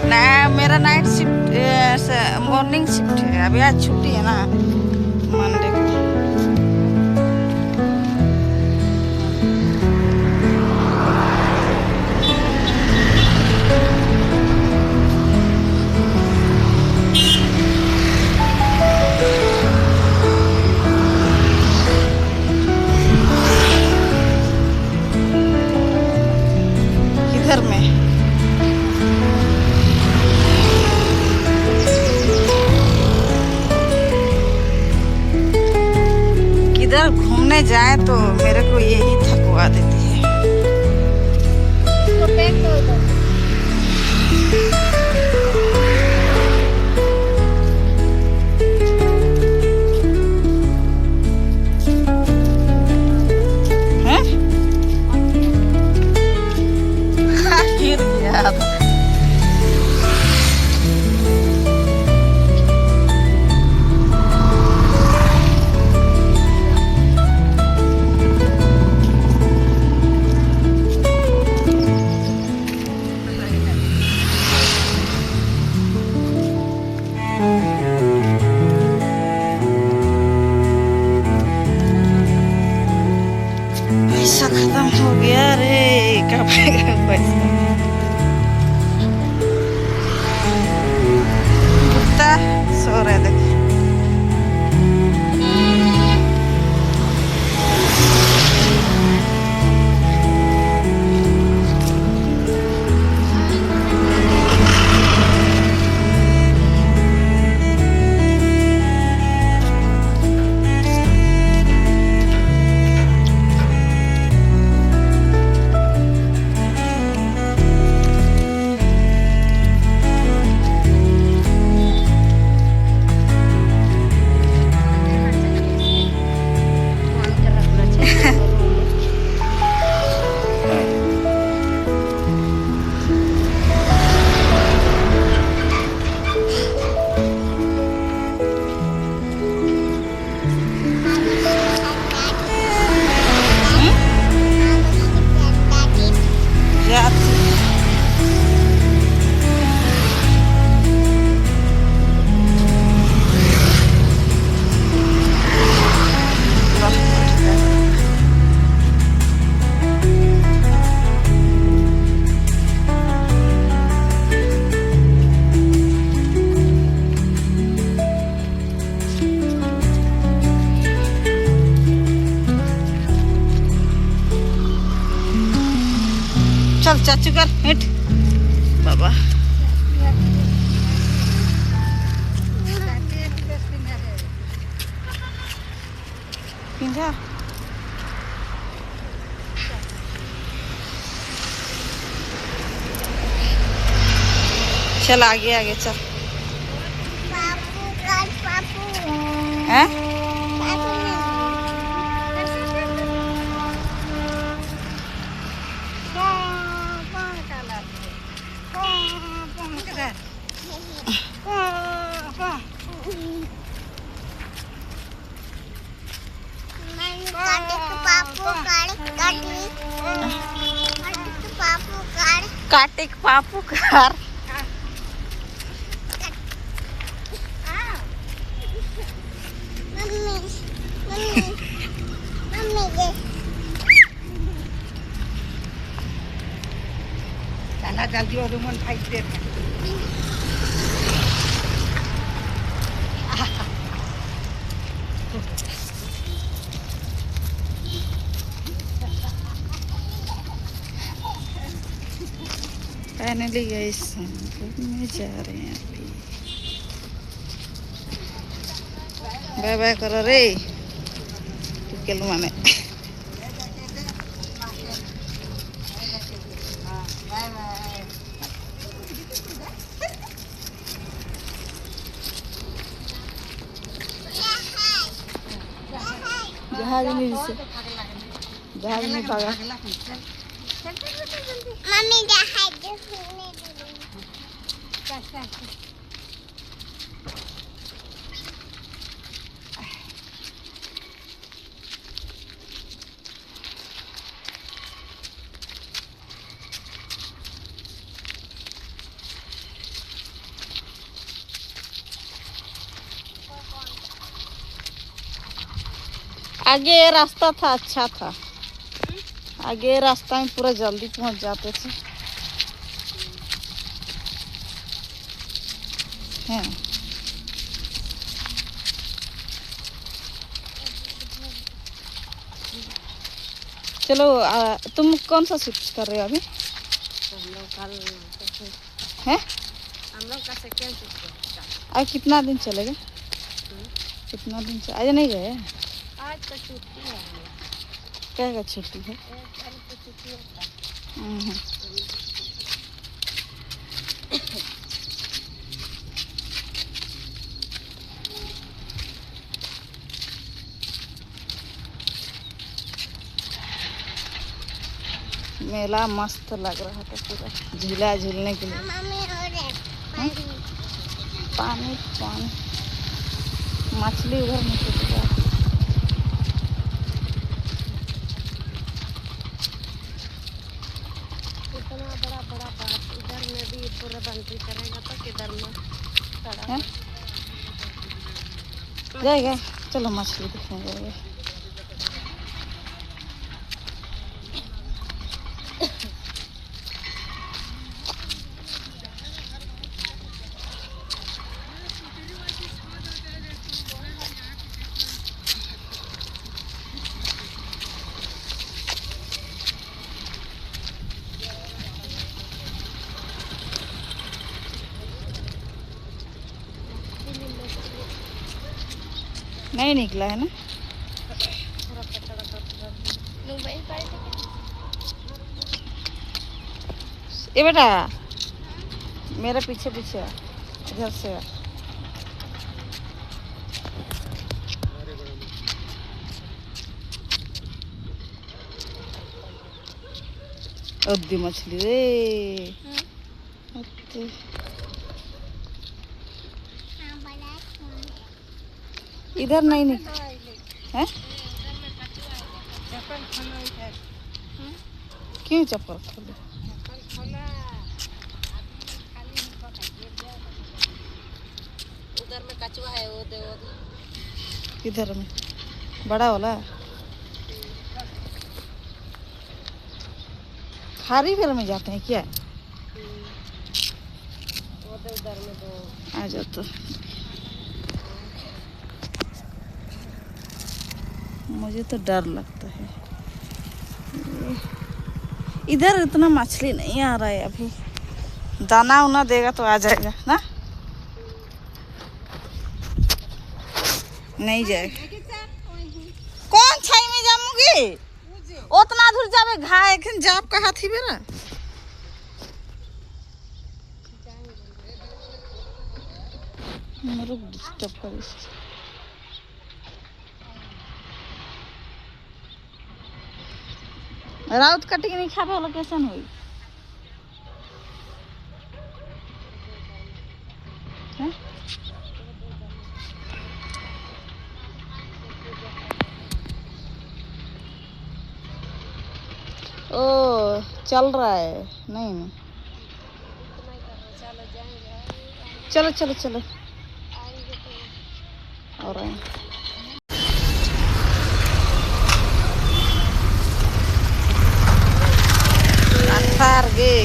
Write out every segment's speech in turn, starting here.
ना मेरा night shift morning shift है, अभी आज छुट्टी है ना मंडे को। किधर में किधर घूमने जाए तो मेरे को यही थकवा देती है। हैं? गिर गया था। पैसा खत्म हो गया रे, कब आएगा पैसा? कुत्ता सो रहा है देख। चल चाचू कर हिट बाबा। पिंजा चल आगे आगे चल। हैं? काटिक पापू कार चला जल्दी और मन फाइट दे। फाइनली गाइस हम घूमने जा रहे हैं अभी। बाय बाय करो रे टुकेल माने। जहाज में भागा। मम्मी जहाज आगे रास्ता था, अच्छा था। आगे रास्ता में पूरा जल्दी पहुंच जाते थे। हैं। चलो तुम कौन सा शिफ्ट कर रहे हो अभी? हैं? हम लोग का सेकेंड शिफ्ट। आज कितना दिन चलेगा? कितना दिन से आज नहीं गए? आज तो छुट्टी है। क्या का छुट्टी है? कल तो छुट्टी होता है। मेला मस्त लग रहा था पूरा, झूला झूलने के लिए। पानी पानी मछली उधर निकल गया। इतना बड़ा बड़ा बात इधर में भी पूरा बंदी करेगा तो किधर में सड़क जाएगा। चलो मछली दिखने जाएगा। नहीं निकला है ना? ये बेटा मेरे पीछे पीछे आ, इधर से आ। अद्दी मछली रे। इधर नहीं निकला है। क्यों चप्पल खोले? उधर में कछुआ है वो दे वो। इधर में बड़ा वाला खारी बेर में जाते हैं क्या? वो दे उधर में दो आ जाओ तो। मुझे तो डर लगता है। इधर इतना मछली नहीं आ रहा है अभी। दाना उना देगा तो आ जाएगा ना? नहीं जाएगा। कौन छाई में जाऊंगी? उतना दूर जावे घाय एखन जाप का हाथी बेरा। रुक डिस्टर्ब करिस। राउत कटिंग नहीं खाबे वाला कैसन होई? हैं? ओ चल रहा है नहीं नहीं। चलो चलो चलो और अंतर गए।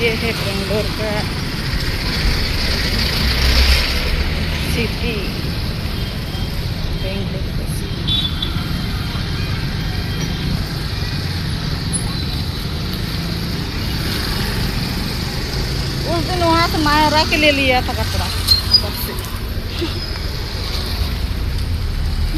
ये है बेंगलोर का सिटी। बेंगलोर का सिटी। उस दिन वहाँ से मायरा के लिए लिया था कपड़ा सबसे।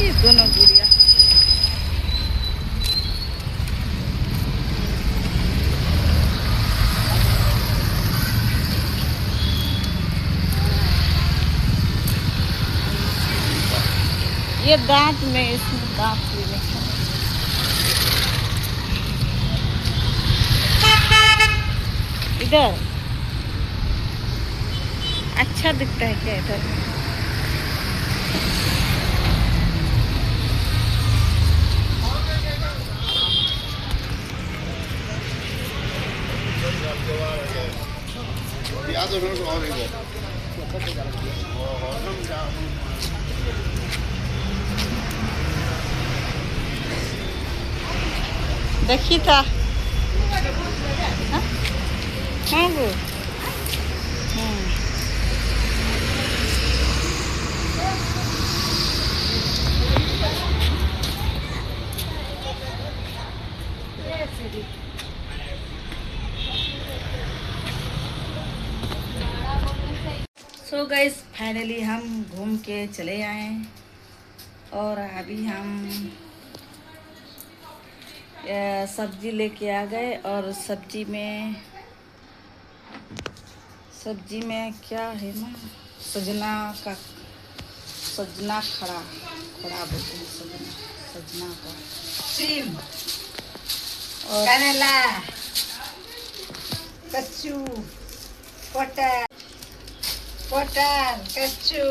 ये दोनों गुड़िया ये दांत में इसमें दांत भी नहीं इधर अच्छा दिखता है क्या इधर? देखी था हाँ वो सो गाइस फाइनली हम घूम के चले आए और अभी हम सब्जी लेके आ गए और सब्जी में क्या है ना सजना खड़ा बोलते हैं सजना का सीम और करेला कच्चू पोटल कच्चू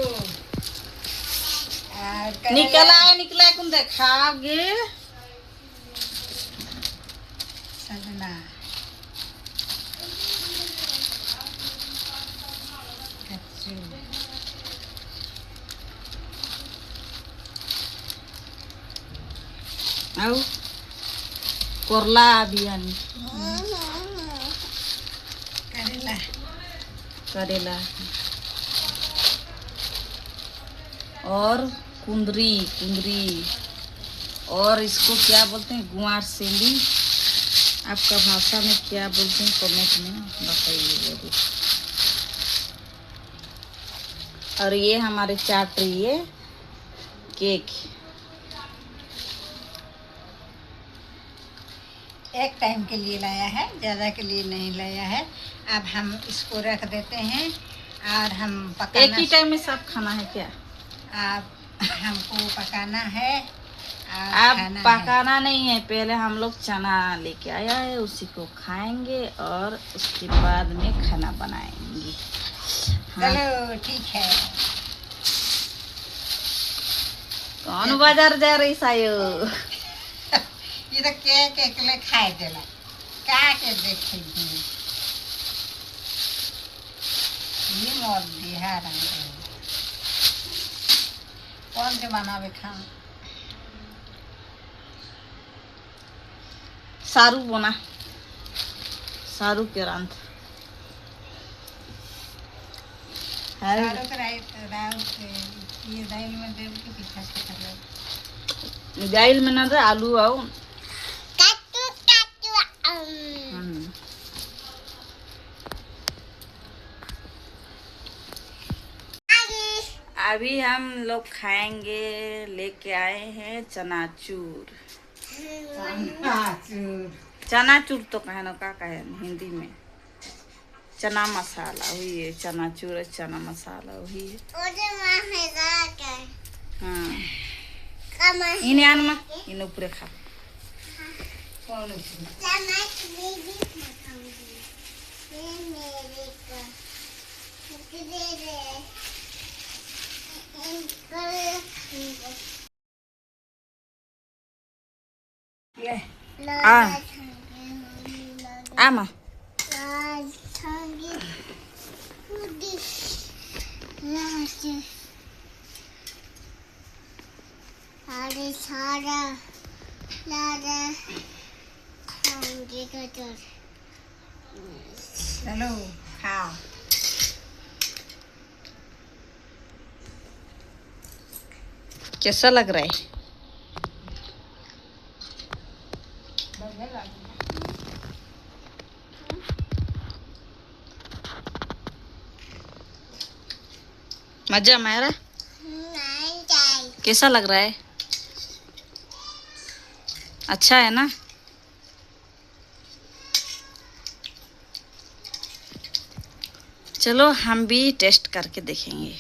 और निकला कौन देखाओगे सजना कच्चू आओ करला अभियान करेला और कुंदरी और इसको क्या बोलते हैं गुआर सेंदी आपका भाषा में क्या बोलते हैं कमेंट में बताइए जरूर। और ये हमारे चाट रही है केक एक टाइम के लिए लाया है, ज़्यादा के लिए नहीं लाया है। अब हम इसको रख देते हैं और हम पकाना एक ही टाइम में सब खाना है क्या? अब हमको पकाना है और अब खाना पकाना नहीं है, पहले हम लोग चना लेके आया है उसी को खाएंगे और उसके बाद में खाना बनाएंगे। हाँ। चलो ठीक है। कौन बाजार जा रही सायो? ये तो केक एकले खाए देला का के देखे ये मोर बिहार कौन से बनावे खाना सारू बना सारू के रांत दाल ये दाल में देव के पीछा से कर लो दाल में ना आलू आओ अभी हम लोग खाएंगे, लेके आए हैं चनाचूर। चनाचूर तो कहे ना का कहे हिंदी में चना मसाला वही है, चनाचूर चना मसाला वही है। हाँ इन्हें आनमा इन ऊपर खा आमा चलो खाओ कैसा लग रहा है? मजा मारा कैसा लग रहा है? अच्छा है ना? चलो हम भी टेस्ट करके देखेंगे।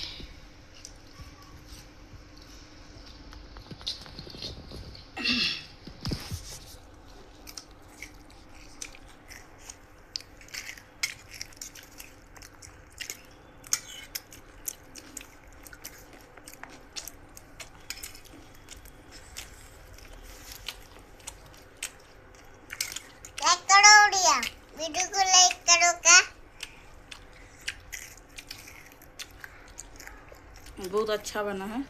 वीडियो को लाइक करो, बहुत अच्छा बना है।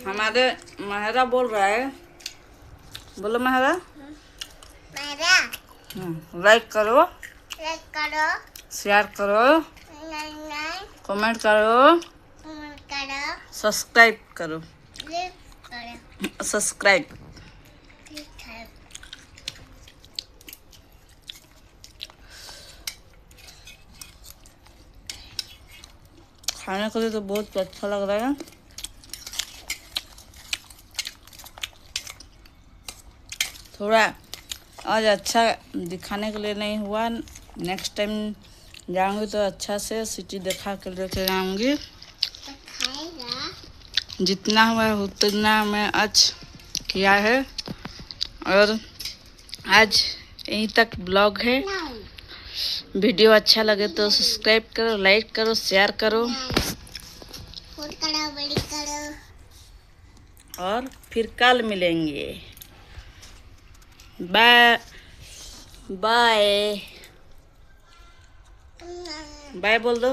हमारे महरा बोल रहा है, बोलो महरा। लाइक करो, शेयर करो, कमेंट करो, सब्सक्राइब करो, सब्सक्राइब। खाने के लिए तो बहुत अच्छा लग रहा है। थोड़ा आज अच्छा दिखाने के लिए नहीं हुआ, नेक्स्ट टाइम जाऊंगी तो अच्छा से सिटी दिखा कर लेके जाऊंगी। जितना हुआ है उतना मैं आज किया है। और आज यहीं तक ब्लॉग है। वीडियो अच्छा लगे तो सब्सक्राइब करो, लाइक करो, शेयर करो। और फिर कल मिलेंगे। बाय बाय बाय बोल दो।